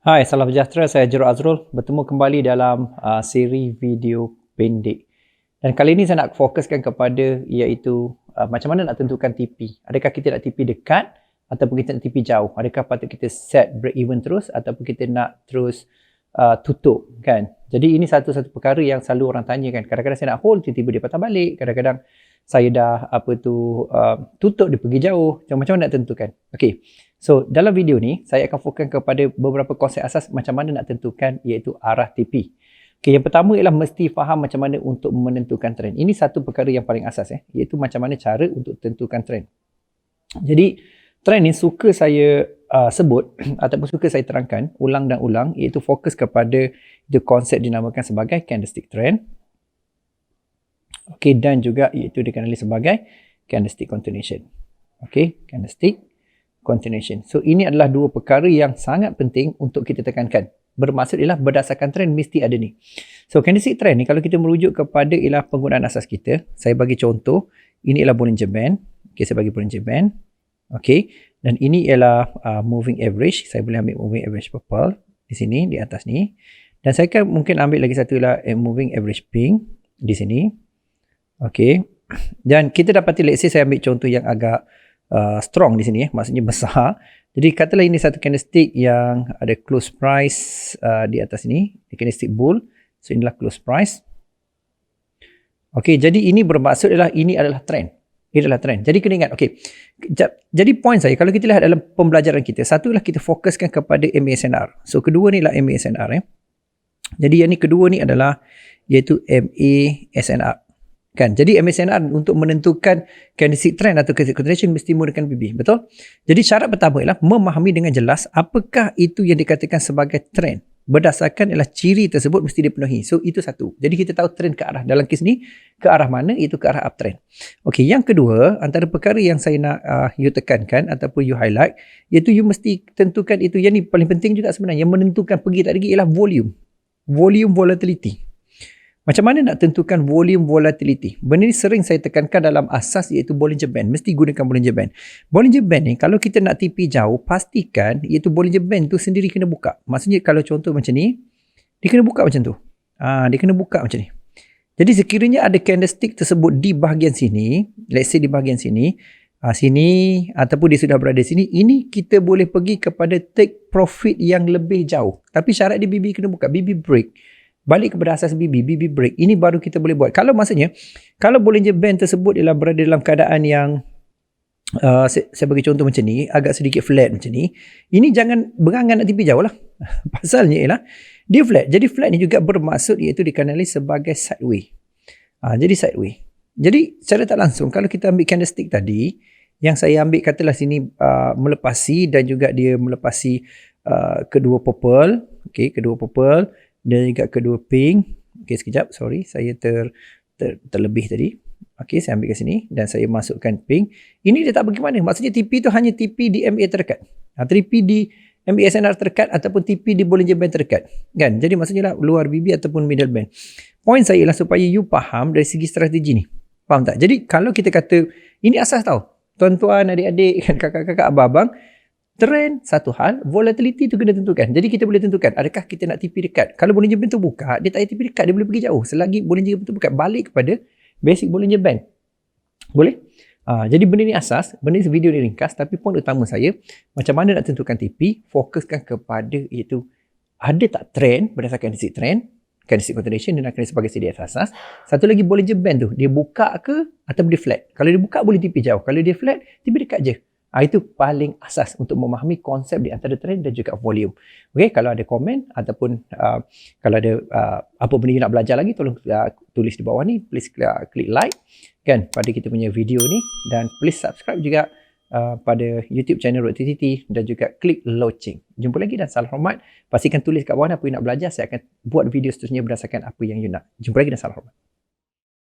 Hai, salam sejahtera. Saya Jero Azrul. Bertemu kembali dalam siri video pendek. Dan kali ini saya nak fokuskan kepada iaitu macam mana nak tentukan TP. Adakah kita nak TP dekat ataupun kita nak TP jauh? Adakah patut kita set break even terus ataupun kita nak terus tutup kan? Jadi ini satu-satu perkara yang selalu orang tanya kan. Kadang-kadang saya nak hold, tiba-tiba dia patah balik. Kadang-kadang saya dah tutup, dia pergi jauh. Macam mana nak tentukan? Okey. So, dalam video ni, saya akan fokuskan kepada beberapa konsep asas macam mana nak tentukan iaitu arah TP. Okay, yang pertama ialah mesti faham macam mana untuk menentukan trend. Ini satu perkara yang paling asas iaitu macam mana cara untuk tentukan trend. Jadi, trend ni suka saya sebut ataupun suka saya terangkan ulang dan ulang iaitu fokus kepada konsep dinamakan sebagai candlestick trend. Okay, dan juga iaitu dikenali sebagai candlestick continuation. Okay, candlestick continuation. So, ini adalah dua perkara yang sangat penting untuk kita tekankan. Bermaksud ialah berdasarkan trend mesti ada ni. So, candlestick trend ni kalau kita merujuk kepada ialah penggunaan asas kita, saya bagi contoh, ini ialah Bollinger Band. Okay, saya bagi Bollinger Band. Okay, dan ini ialah moving average. Saya boleh ambil moving average purple di sini, di atas ni. Dan saya akan mungkin ambil lagi satu ialah moving average pink di sini. Okay, dan kita dapati, let's say saya ambil contoh yang agak strong di sini, maksudnya besar. Jadi katalah ini satu candlestick yang ada close price di atas ini, candlestick bull. So inilah close price. Okey, jadi ini bermaksud adalah ini adalah trend. Ini adalah trend. Jadi kena ingat, okey. Jadi point saya kalau kita lihat dalam pembelajaran kita, satu ialah kita fokuskan kepada MA SNR. So kedua ni ialah MA SNR Jadi yang ni kedua ni adalah iaitu MA SNR. Kan? Jadi MASNR untuk menentukan candlestick trend atau candlestick continuation mesti menggunakan BB. Betul? Jadi syarat pertama ialah memahami dengan jelas apakah itu yang dikatakan sebagai trend. Berdasarkan ialah ciri tersebut mesti dipenuhi. So itu satu. Jadi kita tahu trend ke arah. Dalam kes ni ke arah mana? Itu ke arah uptrend. Okey, yang kedua antara perkara yang saya nak you tekankan ataupun you highlight iaitu you mesti tentukan itu. Yang ni paling penting juga sebenarnya. Yang menentukan pergi tak pergi ialah volume. Volume volatility. Macam mana nak tentukan volume volatility? Benda ni sering saya tekankan dalam asas iaitu Bollinger Band. Mesti gunakan Bollinger Band. Bollinger Band ni kalau kita nak TP jauh, pastikan iaitu Bollinger Band tu sendiri kena buka. Maksudnya kalau contoh macam ni, dia kena buka macam tu. Dia kena buka macam ni. Jadi sekiranya ada candlestick tersebut di bahagian sini, let's say di bahagian sini, sini ataupun dia sudah berada sini, ini kita boleh pergi kepada take profit yang lebih jauh. Tapi syarat dia BB kena buka, BB break. Balik kepada asas BB break. Ini baru kita boleh buat. Kalau maksudnya, kalau Bollinger Band tersebut ialah berada dalam keadaan yang saya bagi contoh macam ni, agak sedikit flat macam ni, ini jangan berangan nak tipi jauh lah. Pasalnya ialah dia flat. Jadi flat ni juga bermaksud iaitu dikenali sebagai sideway. Jadi sideway. Jadi secara tak langsung, kalau kita ambil candlestick tadi, yang saya ambil katalah sini melepasi dan juga dia melepasi kedua purple. Okay, kedua purple. Dan juga kedua pink. Okey, sekejap. Sorry, saya terlebih tadi. Okey, saya ambil ke sini dan saya masukkan pink. Ini dia tak pergi mana. Maksudnya TP tu hanya TP di MA terdekat. TP di MA SNR terdekat ataupun TP di Bollinger Band terdekat. Kan? Jadi maksudnya lah luar BB ataupun middle band. Point saya ialah supaya you faham dari segi strategi ni. Faham tak? Jadi kalau kita kata, ini asas tau. Tuan-tuan, adik-adik, kakak-kakak, abang-abang. Trend satu hal, volatility tu kena tentukan. Jadi kita boleh tentukan adakah kita nak TP dekat. Kalau Bollinger Band tu buka, dia tak payah TP dekat, dia boleh pergi jauh. Selagi Bollinger Band tu buka, balik kepada basic Bollinger Band. Boleh? Jadi benda ni asas, benda ni video ni ringkas, tapi poin utama saya, macam mana nak tentukan TP, fokuskan kepada iaitu ada tak trend berdasarkan candlestick trend, candlestick continuation dan akan sebagai CDS asas. Satu lagi Bollinger Band tu, dia buka ke atau dia flat. Kalau dia buka boleh TP jauh, kalau dia flat, TP dekat je. Itu paling asas untuk memahami konsep di antara trend dan juga volume. Okey, kalau ada komen ataupun kalau ada apa benda yang nak belajar lagi, tolong tulis di bawah ni. Please klik like kan pada kita punya video ni dan please subscribe juga pada YouTube channel Road TTT dan juga klik lonceng. Jumpa lagi dan salam hormat. Pastikan tulis kat bawah apa yang nak belajar. Saya akan buat video seterusnya berdasarkan apa yang you nak. Jumpa lagi dan salam hormat.